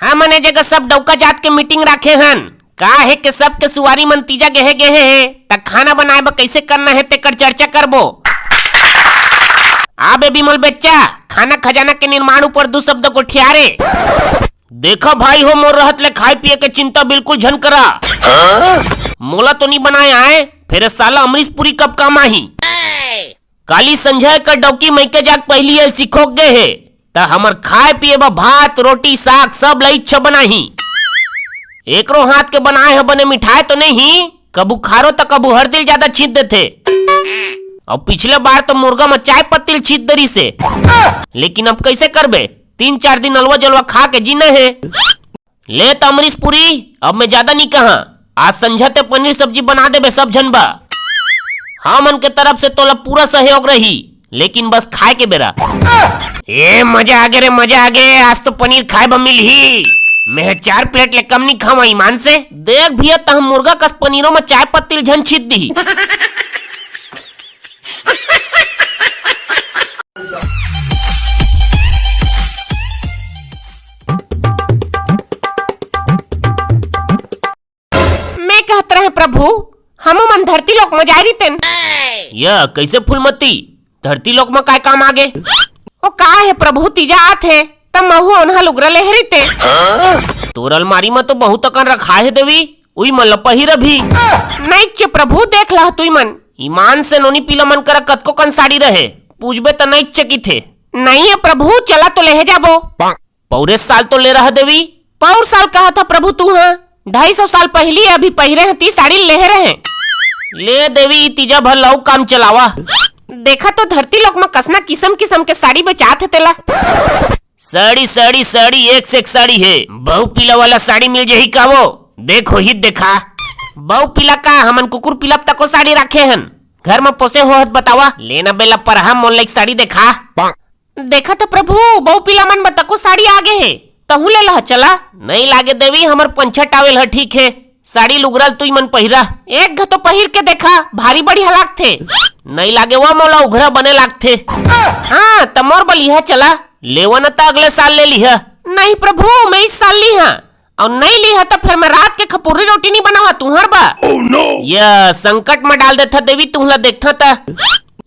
हाँ मने जगह सब डौका जात के मीटिंग रखे हन का है के सब के सुवारी मन तीजा गहे गए है त खाना बनाए बा कैसे करना है तेकर चर्चा करबो। आ बे बिमल बच्चा खाना खजाना के निर्माण ऊपर दो शब्द को ठियारे। देखो भाई हो मोर रहत ले खाए पिए के चिंता बिल्कुल झन करा। मोला तो नहीं बनाए आए फिर साला अमरीश पुरी कब काम आही। काली संजय का डौकी मई के जाग पहली है सीखो गए है त हमर खाए पिए बा भात रोटी साग सब ला इच्छा बनाही। एकरो हाथ के बनाए है बने मिठाई तो नहीं कबू खारो तो कबू हर दिल ज्यादा छीत देते और पिछले बार तो मुर्गा में चाय पत्ती छीत दरी से। लेकिन अब कैसे करबे 3-4 दिन अलवा जलवा खा के जीना है। ले तो अमरीश पुरी अब मैं ज्यादा नहीं कहा आज संझा ते पनीर सब्जी बना देबे सब जन बा। हाँ मन के तरफ से तोला पूरा सहयोग रही लेकिन बस खाए के बेरा। ए मजा आ गए रे मजा आ गए आज तो पनीर खाए बा मिल ही। मैं 4 प्लेट ले कम नहीं खावा ईमान से। देख भैया तह मुर्गा कस पनीरों में चाय पत्ती झन छीत दी। मैं कहत रहे प्रभु हम मन धरती लोक में जा रही तेन। यह कैसे फूलमती धरती लोक में काय काम आगे। ओ का है प्रभु तीजा आत है तब महु ओन्हा लुगरा लेहरी ते। तोर अलमारी में तो बहुत अकन रखा है देवी उई मन लपहिर भी। नहीं चे प्रभु देख ला तुई मन ईमान से नोनी पीला मन कर कतको कन साड़ी रहे पूछबे तो नहीं चकी थे। नहीं है प्रभु चला तो ले जाबो। पौरे साल तो ले रहा देवी। पौर साल कहा था प्रभु तू हाँ 250 साल पहली अभी पहिरे हैं 30 साड़ी ले रहे। ले देवी तीजा भर लाऊ काम चलावा। देखा तो धरती लोक में कसना किस्म किस्म के साड़ी बचात है तेला। साड़ी साड़ी साड़ी एक से एक साड़ी है। बहु पीला वाला साड़ी मिल जाही का वो देखो ही देखा। बहु पीला का हमन कुकुर पीला तको साड़ी रखे हन घर में पोसे होत बतावा। लेना बेला पर हम मोल लाइक साड़ी देखा। देखा तो प्रभु बहु पीला मन बताको साड़ी आगे है तहु ले ला चला। नहीं लागे देवी हमर पंछा टावेल है ठीक है साड़ी लुगरल तुई मन पहिरा एक घतो पहिर के देखा भारी बढ़िया लागथे। नहीं लागे वो मोला उघरा बने लागथे। हाँ तमोर बलिहा चला लेवन त अगले साल ले लिहा। नहीं प्रभु मैं इस साल लिहा और नहीं लिहा तो फिर मैं रात के खपुरी रोटी नहीं बनावा तुहर बा। यह संकट में डाल देता देवी तुहला देखता था।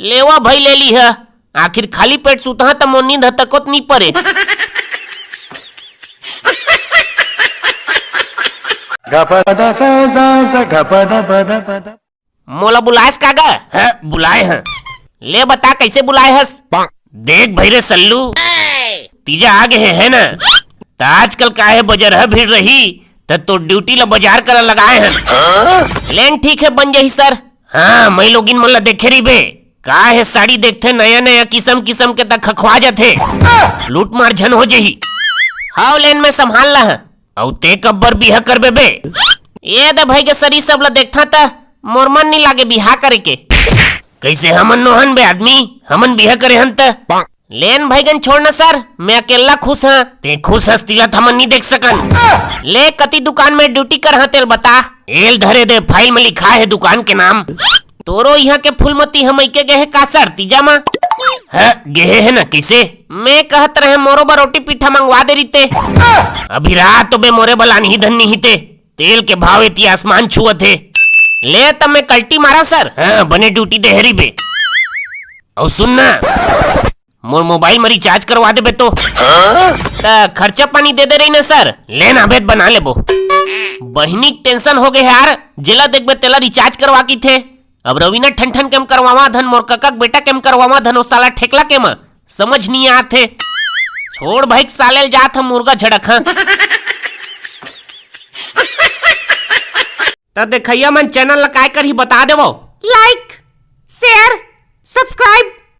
लेवा भाई ले लिहा आखिर खाली पेट सुता त मोर नींद तकोत नहीं परे। मोला बुलाएस कागा है बुलाए हैं। ले बता कैसे बुलाए हस। देख भैरे सल्लू तीजा आगे है ना तो आजकल काहे बजर है भीड़ रही तो ड्यूटी ला बाजार कर लगाए हैं। लेन ठीक है बन जाही सर। हाँ मैं लोग इन मन ला देखे रही बे का है साड़ी देखते नया नया किस्म किस्म के तक खखवा जाते लूट मार झन हो जही। हाँ लेन में संभाल ला और ते कब्बर बिहा कर बे ये दे भाई के सरी सब ला देखता था मोर मन नहीं लागे बिहा करे के। कैसे हमन नोहन बे आदमी हमन बिहा करे हन त लेन भाईगन छोड़ना सर मैं अकेला खुश हाँ ते खुश हस्तीला हमन नहीं देख सकन। ले कति दुकान में ड्यूटी कर हाँ तेल बता। एल धरे दे फाइल में लिखा है दुकान के नाम। तोरो यहाँ के फूलमती हम के गए का सर तीजा मा है गेहे है ना किसे। मैं कहत रहे मोरो बा रोटी पीठा मंगवा दे रही अभी रात तो बे मोरे बलान ही धन नहीं थे तेल के भाव इतनी आसमान छुआ थे। ले तब मैं कल्टी मारा सर। हाँ बने ड्यूटी दे हरी बे और सुनना मोर मोबाइल में रिचार्ज करवा दे बे तो खर्चा पानी दे दे रही ना सर। लेना भेद बना ले बो बहनी टेंशन हो गए यार जिला देख बे तेला रिचार्ज करवा की थे अब रवीना ठन ठन केम करवावा धन मोर कका बेटा केम करवावा धन ओ साला ठेकला केम समझ नहीं आते। छोड़ भाई साले जात हम मुर्गा झड़क हाँ। तो देखैया मन चैनल ला काय कर ही बता देवो लाइक